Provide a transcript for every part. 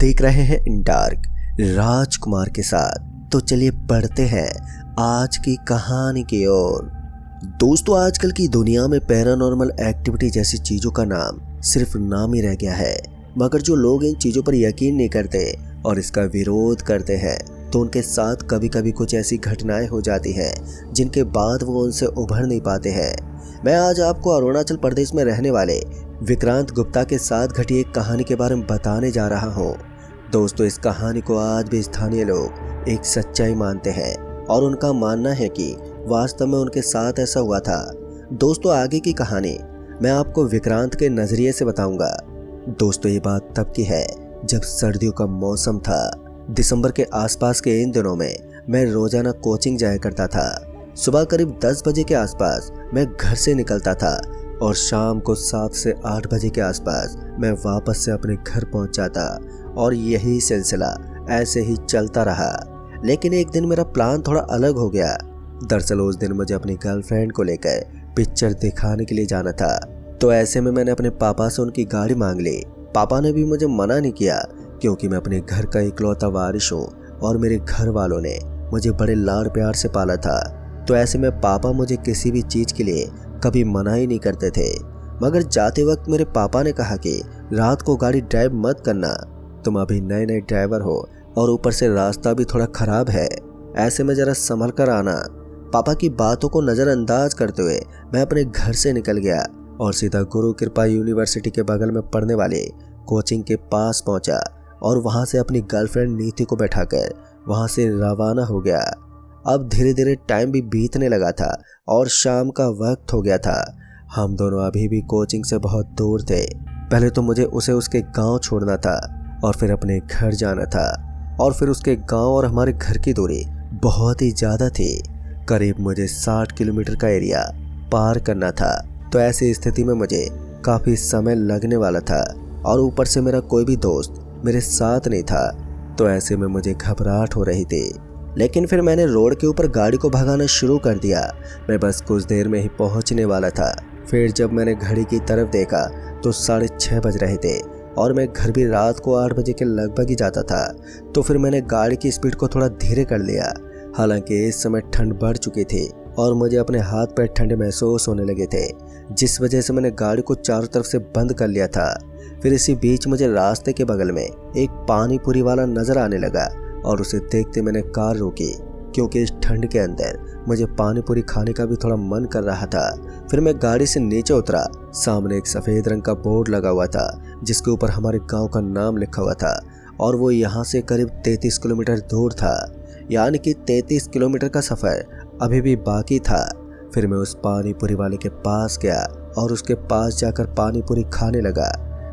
देख रहे हैं इन डार्क राजकुमार के साथ। तो चलिए पढ़ते हैं आज की कहानी की ओर। दोस्तों, आजकल की दुनिया में पैरानॉर्मल एक्टिविटी जैसी चीजों का नाम सिर्फ नाम ही रह गया है, मगर जो लोग इन चीजों पर यकीन नहीं करते और इसका विरोध करते हैं तो उनके साथ कभी कभी कुछ ऐसी घटनाएं हो जाती हैं जिनके बाद वो उनसे उभर नहीं पाते हैं। मैं आज आपको अरुणाचल प्रदेश में रहने वाले विक्रांत गुप्ता के साथ घटी एक कहानी के बारे में बताने जा रहा हूँ। दोस्तों, इस कहानी को आज भी स्थानीय लोग एक सच्चाई मानते हैं और उनका मानना है कि वास्तव में उनके साथ ऐसा हुआ था। दोस्तों, आगे की कहानी मैं आपको विक्रांत के नजरिए से बताऊंगा। दोस्तों, ये बात तब की है जब सर्दियों का मौसम था। दिसंबर के आसपास के इन दिनों में मैं रोजाना कोचिंग जाया करता था। सुबह करीब 10 बजे के आसपास मैं घर से निकलता था और शाम को 7 से 8 बजे के आसपास मैं वापस से अपने घर पहुंच जाता और यही सिलसिला ऐसे ही चलता रहा। लेकिन एक दिन मेरा प्लान थोड़ा अलग हो गया। दरअसल उस दिन मुझे अपनी गर्लफ्रेंड को लेकर पिक्चर दिखाने के लिए जाना था। तो ऐसे में मैंने अपने पापा से उनकी गाड़ी मांग ली। पापा ने भी मुझे मना नहीं किया क्योंकि मैं अपने घर का इकलौता वारिस हूँ और मेरे घर वालों ने मुझे बड़े लाड़ प्यार से पाला था। तो ऐसे में पापा मुझे किसी भी चीज के लिए कभी मना ही नहीं करते थे। मगर जाते वक्त मेरे पापा ने कहा कि रात को गाड़ी ड्राइव मत करना, तुम अभी नए नए ड्राइवर हो और ऊपर से रास्ता भी थोड़ा खराब है, ऐसे में जरा संभल कर आना। पापा की बातों को नज़रअंदाज करते हुए मैं अपने घर से निकल गया और सीधा गुरु कृपा यूनिवर्सिटी के बगल में पढ़ने वाले कोचिंग के पास पहुंचा और वहां से अपनी गर्लफ्रेंड नीति को बैठाकर वहां से रवाना हो गया। अब धीरे धीरे टाइम भी बीतने लगा था और शाम का वक्त हो गया था। हम दोनों अभी भी कोचिंग से बहुत दूर थे। पहले तो मुझे उसे उसके गांव छोड़ना था और फिर अपने घर जाना था और फिर उसके गांव और हमारे घर की दूरी बहुत ही ज़्यादा थी। करीब मुझे 60 किलोमीटर का एरिया पार करना था। तो ऐसी स्थिति में मुझे काफ़ी समय लगने वाला था और ऊपर से मेरा कोई भी दोस्त मेरे साथ नहीं था। तो ऐसे में मुझे घबराहट हो रही थी। लेकिन फिर मैंने रोड के ऊपर गाड़ी को भगाना शुरू कर दिया। मैं बस कुछ देर में ही पहुंचने वाला था। फिर जब मैंने घड़ी की तरफ देखा तो 6:30 बज रहे थे और मैं घर भी रात को 8 बजे के लगभग ही जाता था। तो फिर मैंने गाड़ी की स्पीड को थोड़ा धीरे कर लिया। हालांकि इस समय ठंड बढ़ चुकी थी और मुझे अपने हाथ पैर ठंडे महसूस होने लगे थे, जिस वजह से मैंने गाड़ी को चारों तरफ से बंद कर लिया था। फिर इसी बीच मुझे रास्ते के बगल में एक पानी पूरी वाला नजर आने लगा और उसे देखते मैंने कार रोकी क्योंकि इस ठंड के अंदर मुझे पानी पूरी खाने का भी थोड़ा मन कर रहा था। फिर मैं गाड़ी से नीचे उतरा। सामने एक सफ़ेद रंग का बोर्ड लगा हुआ था जिसके ऊपर हमारे गांव का नाम लिखा हुआ था और वो यहाँ से करीब 33 किलोमीटर दूर था। यानी कि 33 किलोमीटर का सफ़र अभी भी बाकी था। फिर मैं उस पानी पूरी वाले के पास गया और उसके पास जाकर पानी पूरी खाने लगा।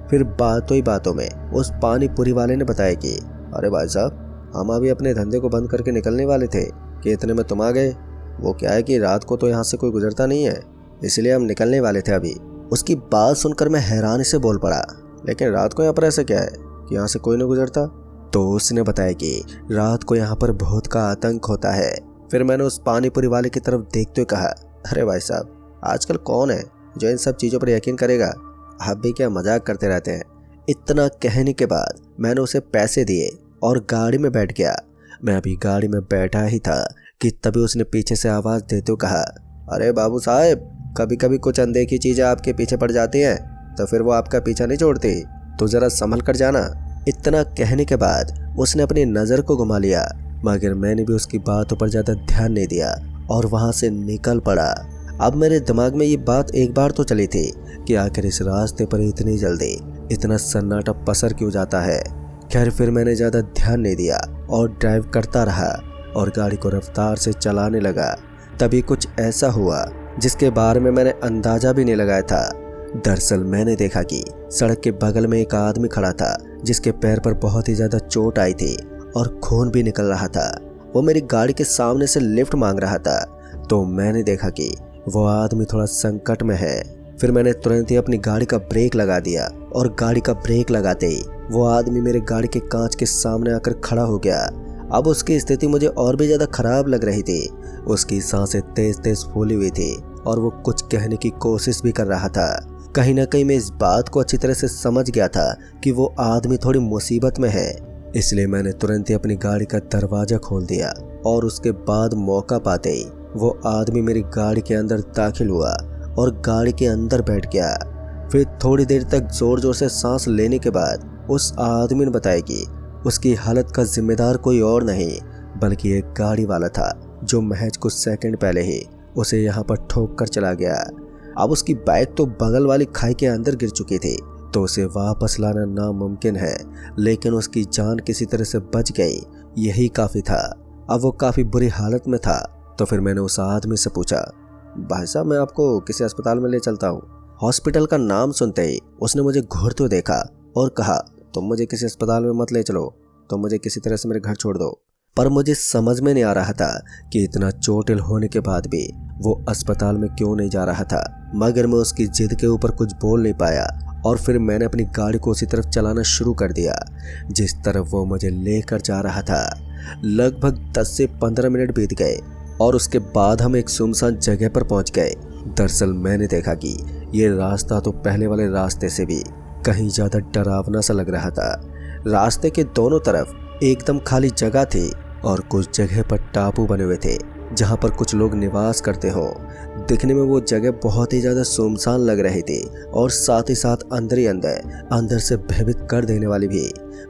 फिर बातों ही बातों में उस पानी पूरी वाले ने बताया कि अरे भाई साहब, हम अभी अपने धंधे को बंद करके निकलने वाले थे कि इतने में तुम आ गए। वो क्या है कि रात को तो यहाँ से कोई गुजरता नहीं है, इसलिए हम निकलने वाले थे अभी। उसकी बात सुनकर मैं हैरानी से बोल पड़ा, लेकिन रात को यहाँ पर ऐसा क्या है कि यहाँ से कोई नहीं गुजरता? तो उसने बताया कि रात को यहाँ पर भूत का आतंक होता है। फिर मैंने उस पानीपुरी वाले की तरफ देखते हुए कहा, अरे भाई साहब, आजकल कौन है जो इन सब चीज़ों पर यकीन करेगा? आप भी क्या मजाक करते रहते हैं। इतना कहने के बाद मैंने उसे पैसे दिए और गाड़ी में बैठ गया। मैं अभी गाड़ी में बैठा ही था कि तभी उसने पीछे से आवाज़ देते हुए कहा, अरे बाबू साहब, कभी कभी कुछ अनदेखी चीज़ें आपके पीछे पड़ जाती हैं तो फिर वो आपका पीछा नहीं छोड़ती, तो ज़रा संभल कर जाना। इतना कहने के बाद उसने अपनी नज़र को घुमा लिया, मगर मैंने भी उसकी बातों पर ज़्यादा ध्यान नहीं दिया और वहाँ से निकल पड़ा। अब मेरे दिमाग में ये बात एक बार तो चली थी कि आखिर इस रास्ते पर इतनी जल्दी इतना सन्नाटा पसर क्यों जाता है। खैर, फिर मैंने ज़्यादा ध्यान नहीं दिया और ड्राइव करता रहा और गाड़ी को रफ्तार से चलाने लगा। तभी कुछ ऐसा हुआ जिसके बारे में मैंने अंदाज़ा भी नहीं लगाया था। दरअसल मैंने देखा कि सड़क के बगल में एक आदमी खड़ा था जिसके पैर पर बहुत ही ज़्यादा चोट आई थी और खून भी निकल रहा था। वो मेरी गाड़ी के सामने से लिफ्ट मांग रहा था। तो मैंने देखा कि वो आदमी थोड़ा संकट में है। फिर मैंने तुरंत ही अपनी गाड़ी का ब्रेक लगा दिया और गाड़ी का ब्रेक लगाते ही वो आदमी मेरे गाड़ी के कांच के सामने आकर खड़ा हो गया। अब उसकी स्थिति मुझे और भी ज़्यादा खराब लग रही थी। उसकी सांसें तेज तेज फूली हुई थी और वो कुछ कहने की कोशिश भी कर रहा था। कहीं ना कहीं मैं इस बात को अच्छी तरह से समझ गया था कि वो आदमी थोड़ी मुसीबत में है। इसलिए मैंने तुरंत ही अपनी गाड़ी का दरवाजा खोल दिया और उसके बाद मौका पाते ही वो आदमी मेरी गाड़ी के अंदर दाखिल हुआ और गाड़ी के अंदर बैठ गया। फिर थोड़ी देर तक जोर जोर से सांस लेने के बाद उस आदमी ने बताया कि उसकी हालत का जिम्मेदार कोई और नहीं बल्कि एक गाड़ी वाला था जो महज कुछ सेकंड पहले ही उसे यहाँ पर ठोक कर चला गया। अब उसकी बाइक तो बगल वाली खाई के अंदर गिर चुकी थी, तो उसे वापस लाना नामुमकिन है, लेकिन उसकी जान किसी तरह से बच गई, यही काफ़ी था। अब वो काफ़ी बुरी हालत में था, तो फिर मैंने उस आदमी से पूछा, भाई साहब मैं आपको किसी अस्पताल में ले चलता हूँ। हॉस्पिटल का नाम सुनते ही उसने मुझे घूरते हुए देखा और कहा, तुम मुझे किसी अस्पताल में मत ले चलो, तुम मुझे किसी तरह से मेरे घर छोड़ दो। पर मुझे समझ में नहीं आ रहा था कि इतना चोटिल होने के बाद भी वो अस्पताल में क्यों नहीं जा रहा था, मगर मैं उसकी जिद के ऊपर कुछ बोल नहीं पाया और फिर मैंने अपनी गाड़ी को उसी तरफ चलाना शुरू कर दिया जिस तरफ वो मुझे लेकर जा रहा था। लगभग 10 से 15 मिनट बीत गए और उसके बाद हम एक सुनसान जगह पर पहुंच गए। दरअसल मैंने देखा कि ये रास्ता तो पहले वाले रास्ते से भी कहीं ज़्यादा डरावना सा लग रहा था। रास्ते के दोनों तरफ एकदम खाली जगह थी और कुछ जगह पर टापू बने हुए थे जहाँ पर कुछ लोग निवास करते हो। दिखने में वो जगह बहुत ही ज़्यादा सुनसान लग रही थी और साथ ही साथ अंदर ही अंदर से भयभीत कर देने वाली भी।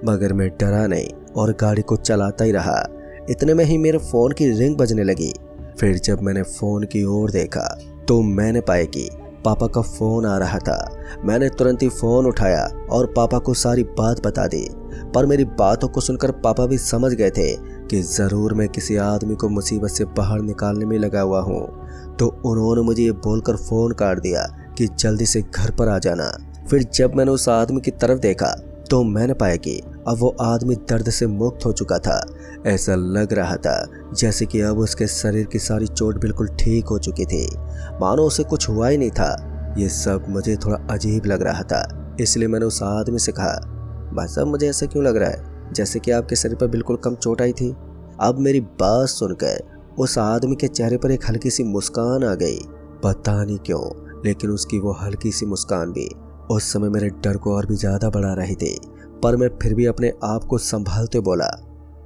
मगर मैं डरा नहीं और गाड़ी को चलाता ही रहा। इतने में ही मेरे फ़ोन की रिंग बजने लगी। फिर जब मैंने फ़ोन की ओर देखा तो मैंने पाया कि पापा का फ़ोन आ रहा था। मैंने तुरंत ही फ़ोन उठाया और पापा को सारी बात बता दी, पर मेरी बातों को सुनकर पापा भी समझ गए थे कि ज़रूर मैं किसी आदमी को मुसीबत से बाहर निकालने में लगा हुआ हूँ। तो उन्होंने मुझे ये बोलकर फ़ोन काट दिया कि जल्दी से घर पर आ जाना। फिर जब मैंने उस आदमी की तरफ देखा तो मैंने पाया कि अब वो आदमी दर्द से मुक्त हो चुका था। ऐसा लग रहा था जैसे कि अब उसके शरीर की सारी चोट बिल्कुल ठीक हो चुकी थी, मानो उसे कुछ हुआ ही नहीं था। ये सब मुझे थोड़ा अजीब लग रहा था, इसलिए मैंने उस आदमी से कहा, भाई साहब मुझे ऐसा क्यों लग रहा है जैसे कि आपके शरीर पर बिल्कुल कम चोट आई थी। अब मेरी बात सुनकर उस आदमी के चेहरे पर एक हल्की सी मुस्कान आ गई। पता नहीं क्यों, लेकिन उसकी वो हल्की सी मुस्कान भी उस समय मेरे डर को और भी ज़्यादा बढ़ा रही थी। पर मैं फिर भी अपने आप को संभालते बोला,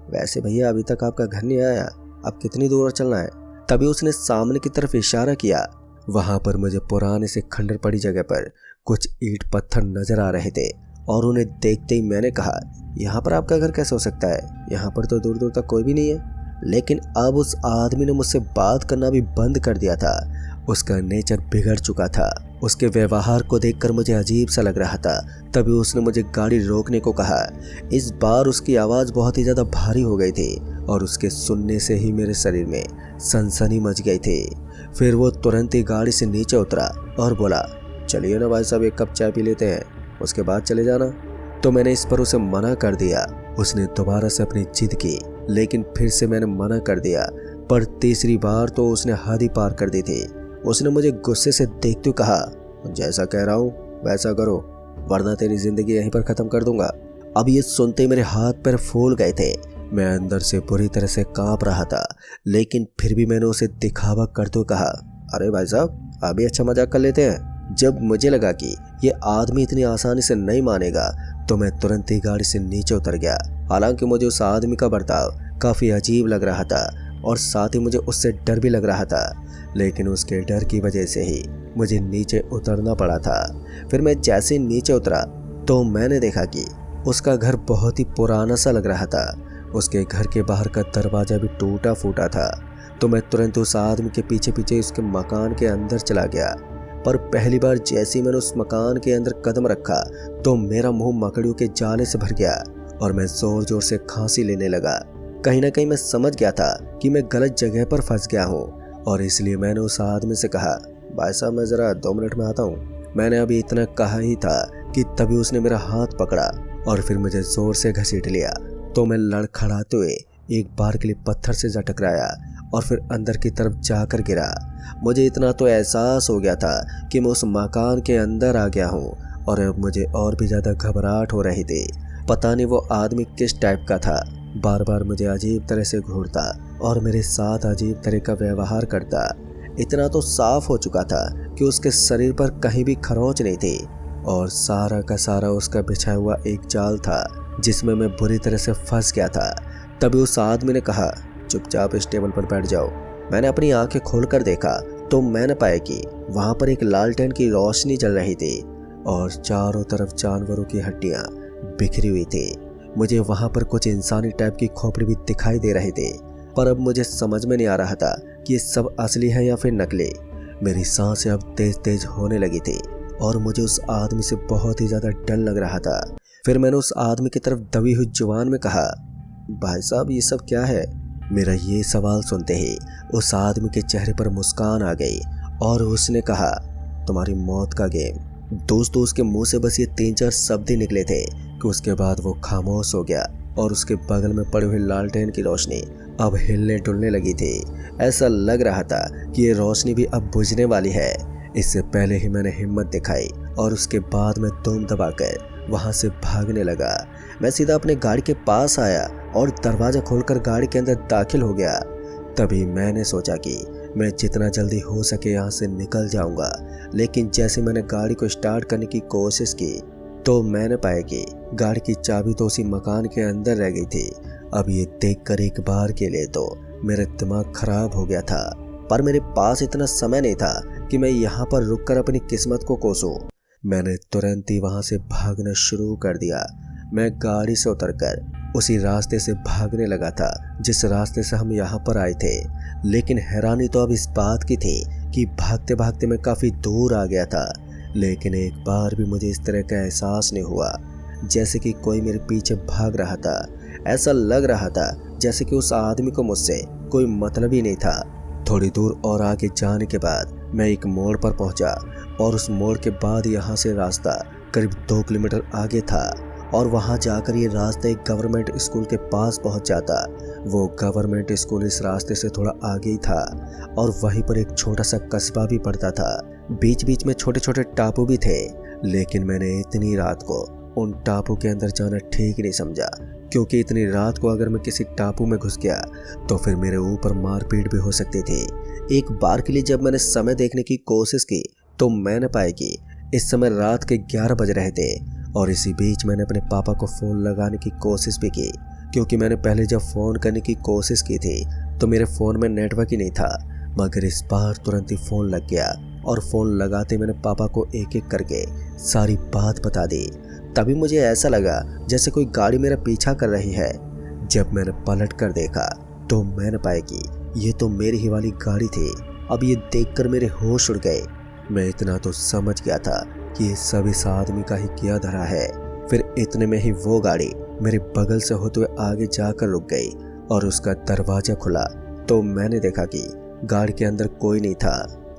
वैसे भैया अभी तक आपका घर नहीं आया, अब कितनी दूर चलना है। तभी उसने सामने की तरफ इशारा किया। वहाँ पर मुझे पुराने से खंडर पड़ी जगह पर कुछ ईंट पत्थर नजर आ रहे थे और उन्हें देखते ही मैंने कहा, यहाँ पर आपका घर कैसे हो सकता है, यहाँ पर तो दूर दूर तक कोई भी नहीं है। लेकिन अब उस आदमी ने मुझसे बात करना भी बंद कर दिया था। उसका नेचर बिगड़ चुका था। उसके व्यवहार को देखकर मुझे अजीब सा लग रहा था। तभी उसने मुझे गाड़ी रोकने को कहा। इस बार उसकी आवाज़ बहुत ही ज़्यादा भारी हो गई थी और उसके सुनने से ही मेरे शरीर में सनसनी मच गई थी। फिर वो तुरंत ही गाड़ी से नीचे उतरा और बोला, चलिए ना भाई साहब, एक कप चाय पी लेते हैं, उसके बाद चले जाना। तो मैंने इस पर उसे मना कर दिया। उसने दोबारा से अपनी जिद की, लेकिन फिर से मैंने मना कर दिया। पर तीसरी बार तो उसने हद ही पार कर दी थी। उसने मुझे गुस्से से देखते हुए कहा, जैसा कह रहा हूँ वैसा करो, वरना तेरी जिंदगी यहीं पर ख़त्म कर दूंगा। अब ये सुनते ही मेरे हाथ पैर फूल गए थे। मैं अंदर से बुरी तरह से कांप रहा था, लेकिन फिर भी मैंने उसे दिखावा करते हुए कहा, अरे भाई साहब अभी अच्छा मजाक कर लेते हैं। जब मुझे लगा कि ये आदमी इतनी आसानी से नहीं मानेगा तो मैं तुरंत ही गाड़ी से नीचे उतर गया। हालांकि मुझे उस आदमी का बर्ताव काफ़ी अजीब लग रहा था और साथ ही मुझे उससे डर भी लग रहा था, लेकिन उसके डर की वजह से ही मुझे नीचे उतरना पड़ा था। फिर मैं जैसे नीचे उतरा तो मैंने देखा कि उसका घर बहुत ही पुराना सा लग रहा था। उसके घर के बाहर का दरवाज़ा भी टूटा फूटा था। तो मैं तुरंत उस आदमी के पीछे पीछे उसके मकान के अंदर चला गया। पर पहली बार जैसे ही मैंने उस मकान के अंदर कदम रखा तो मेरा मुंह मकड़ियों के जाले से भर गया और मैं जोर जोर से खांसी लेने लगा। कहीं ना कहीं मैं समझ गया था कि मैं गलत जगह पर फंस गया हूँ और इसलिए मैंने उस आदमी से कहा, भाई साहब मैं ज़रा 2 मिनट में आता हूँ। मैंने अभी इतना कहा ही था कि तभी उसने मेरा हाथ पकड़ा और फिर मुझे ज़ोर से घसीट लिया। तो मैं लड़खड़ाते हुए एक बार के लिए पत्थर से जा टकराया और फिर अंदर की तरफ जाकर गिरा। मुझे इतना तो एहसास हो गया था कि मैं उस मकान के अंदर आ गया हूँ और अब मुझे और भी ज़्यादा घबराहट हो रही थी। पता नहीं वो आदमी किस टाइप का था, बार बार मुझे अजीब तरह से घूरता और मेरे साथ अजीब तरह का व्यवहार करता। इतना तो साफ हो चुका था कि उसके शरीर पर कहीं भी खरोंच नहीं थी और सारा का सारा उसका बिछाया हुआ एक जाल था जिसमें मैं बुरी तरह से फंस गया था। तभी उस आदमी ने कहा, चुपचाप इस टेबल पर बैठ जाओ। मैंने अपनी आंखें खोलकर देखा तो मैंने पाया कि वहां पर एक लालटेन की रोशनी जल रही थी और चारों तरफ जानवरों की हड्डियां बिखरी हुई थी। मुझे वहां पर कुछ इंसानी टाइप की खोपड़ी भी दिखाई दे रही थी, पर अब मुझे समझ में नहीं आ रहा था कि ये सब असली है या फिर नकली। मेरी सांसें अब तेज तेज होने लगी थी और मुझे उस आदमी से बहुत ही ज्यादा डर लग रहा था। फिर मैंने उस आदमी की तरफ दबी हुई जुबान में कहा, भाई साहब ये सब क्या है? मेरा ये सवाल सुनते ही उस आदमी के चेहरे पर मुस्कान आ गई और उसने कहा, तुम्हारी मौत का गेम। दोस्तों उसके मुंह से बस ये 3-4 शब्द ही निकले थे कि उसके बाद वो खामोश हो गया और उसके बगल में पड़ी हुई लालटेन की रोशनी अब हिलने डुलने लगी थी। ऐसा लग रहा था कि ये रोशनी भी अब बुझने वाली है। इससे पहले ही मैंने हिम्मत दिखाई और उसके बाद मैं दम दबाकर वहां से भागने लगा। मैं सीधा अपने गाड़ी के पास आया और दरवाजा खोलकर गाड़ी के अंदर दाखिल हो गया। तभी मैंने सोचा कि मैं जितना जल्दी हो सके यहाँ से निकल जाऊंगा, लेकिन जैसे मैंने गाड़ी को स्टार्ट करने की कोशिश की तो मैंने पाया कि गाड़ी की चाबी तो उसी मकान के अंदर रह गई थी। अब ये देखकर एक बार के लिए तो मेरा दिमाग खराब हो गया था, पर मेरे पास इतना समय नहीं था कि मैं यहाँ पर रुककर अपनी किस्मत को कोसूं। मैंने तुरंत ही वहां से भागना शुरू कर दिया। मैं गाड़ी से उतरकर उसी रास्ते से भागने लगा था जिस रास्ते से हम यहाँ पर आए थे। लेकिन हैरानी तो अब इस बात की थी कि भागते भागते मैं काफी दूर आ गया था, लेकिन एक बार भी मुझे इस तरह का एहसास नहीं हुआ जैसे कि कोई मेरे पीछे भाग रहा था। ऐसा लग रहा था जैसे कि उस आदमी को मुझसे कोई मतलब ही नहीं था। थोड़ी दूर और आगे जाने के बाद मैं एक मोड़ पर पहुंचा और उस मोड़ के बाद यहाँ से रास्ता करीब 2 किलोमीटर आगे था और वहाँ जाकर ये रास्ता एक गवर्नमेंट स्कूल के पास पहुँच जाता। वो गवर्नमेंट स्कूल इस रास्ते से थोड़ा आगे ही था और वहीं पर एक छोटा सा कस्बा भी पड़ता था। बीच बीच में छोटे छोटे टापू भी थे, लेकिन मैंने इतनी रात को उन टापू के अंदर जाना ठीक नहीं समझा, क्योंकि इतनी रात को अगर मैं किसी टापू में घुस गया तो फिर मेरे ऊपर मारपीट भी हो सकती थी। एक बार के लिए जब मैंने समय देखने की कोशिश की तो मैंने पाया कि इस समय रात के 11 बज रहे थे और इसी बीच मैंने अपने पापा को फ़ोन लगाने की कोशिश भी की, क्योंकि मैंने पहले जब फ़ोन करने की कोशिश की थी तो मेरे फ़ोन में नेटवर्क ही नहीं था। मगर इस बार तुरंत ही फ़ोन लग गया और फ़ोन लगाते मैंने पापा को एक एक करके सारी बात बता दी। तभी मुझे ऐसा लगा जैसे कोई गाड़ी मेरा पीछा कर रही है। जब मैंने पलट कर देखा तो मैंने पाया कि ये तो मेरी ही वाली गाड़ी थी। अब ये देखकर मेरे होश उड़ गए। मैं इतना तो समझ गया था कि ये सब इस आदमी का ही किया धरा है। फिर इतने में ही वो गाड़ी मेरे बगल से होते हुए आगे जाकर रुक गई और उसका दरवाजा खुला तो मैंने देखा कि गाड़ी के अंदर कोई नहीं था।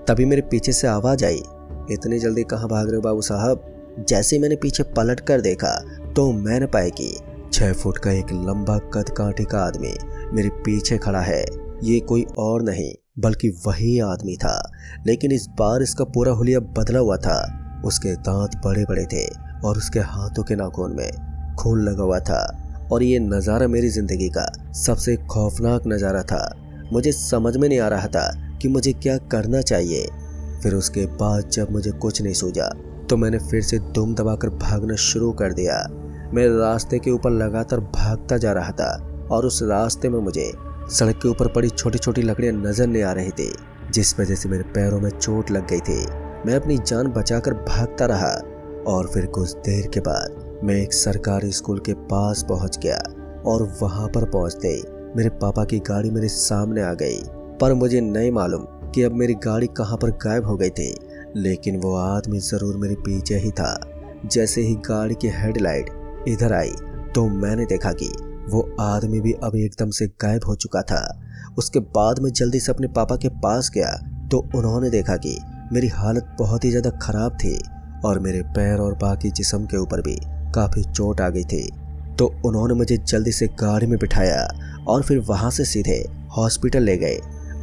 तभी मेरे पीछे से आवाज आई, इतनी जल्दी कहाँ भाग रहे हो बाबू साहब? जैसे मैंने पीछे पलट कर देखा तो मैंने पाया कि 6 फुट का एक लंबा कद कांटे का आदमी मेरे पीछे खड़ा है। ये कोई और नहीं बल्कि वही आदमी था, लेकिन इस बार इसका पूरा हुलिया बदला हुआ था। उसके दांत बड़े बड़े थे और उसके हाथों के नाखून में खून लगा हुआ था और ये नज़ारा मेरी जिंदगी का सबसे खौफनाक नज़ारा था। मुझे समझ में नहीं आ रहा था कि मुझे क्या करना चाहिए। फिर उसके बाद जब मुझे कुछ नहीं सूझा तो मैंने फिर से दुम दबाकर भागना शुरू कर दिया। मैं रास्ते के ऊपर लगातार भागता जा रहा था और उस रास्ते में मुझे सड़क के ऊपर पड़ी छोटी छोटी लकड़ियां नजर नहीं आ रही थी, जिस वजह से मेरे पैरों में चोट लग गई थी। मैं अपनी जान बचाकर भागता रहा और फिर कुछ देर के बाद मैं एक सरकारी स्कूल के पास पहुंच गया और वहां पर पहुंचते ही मेरे पापा की गाड़ी मेरे सामने आ गई। पर मुझे नहीं मालूम कि अब मेरी गाड़ी कहां पर गायब हो गई थी, लेकिन वो आदमी जरूर मेरे पीछे ही था। जैसे ही गाड़ी की हेडलाइट इधर आई तो मैंने देखा कि वो आदमी भी अब एकदम से गायब हो चुका था। उसके बाद मैं जल्दी से अपने पापा के पास गया तो उन्होंने देखा कि मेरी हालत बहुत ही ज़्यादा ख़राब थी और मेरे पैर और बाकी जिस्म के ऊपर भी काफ़ी चोट आ गई थी। तो उन्होंने मुझे जल्दी से गाड़ी में बिठाया और फिर वहाँ से सीधे हॉस्पिटल ले गए।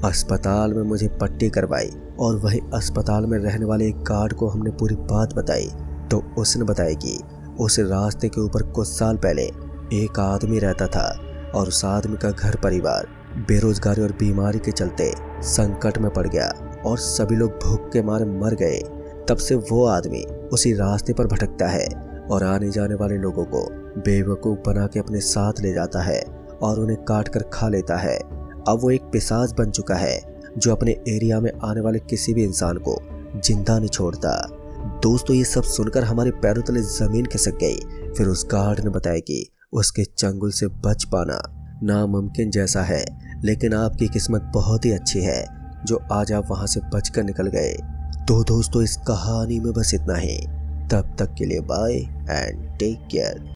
अस्पताल में मुझे पट्टी करवाई और वही अस्पताल में रहने वाले एक गार्ड को हमने पूरी बात बताई तो उसने बताया कि उस रास्ते के ऊपर कुछ साल पहले एक आदमी रहता था और उस आदमी का घर परिवार बेरोजगारी और बीमारी के चलते संकट में पड़ गया और सभी लोग भूख के मारे मर गए। तब से वो आदमी उसी रास्ते पर भटकता है और आने जाने वाले लोगों को बेवकूफ बना के अपने साथ ले जाता है और उन्हें काट कर खा लेता है। अब वो एक पिशाच बन चुका है जो अपने एरिया में आने वाले किसी भी इंसान को जिंदा नहीं छोड़ता। दोस्तों ये सब सुनकर हमारे पैरों तले जमीन खिसक गई। फिर उस गार्ड ने बताया कि उसके चंगुल से बच पाना नामुमकिन जैसा है, लेकिन आपकी किस्मत बहुत ही अच्छी है जो आज आप वहां से बचकर निकल गए। तो दोस्तों इस कहानी में बस इतना ही। तब तक के लिए बाय एंड टेक केयर।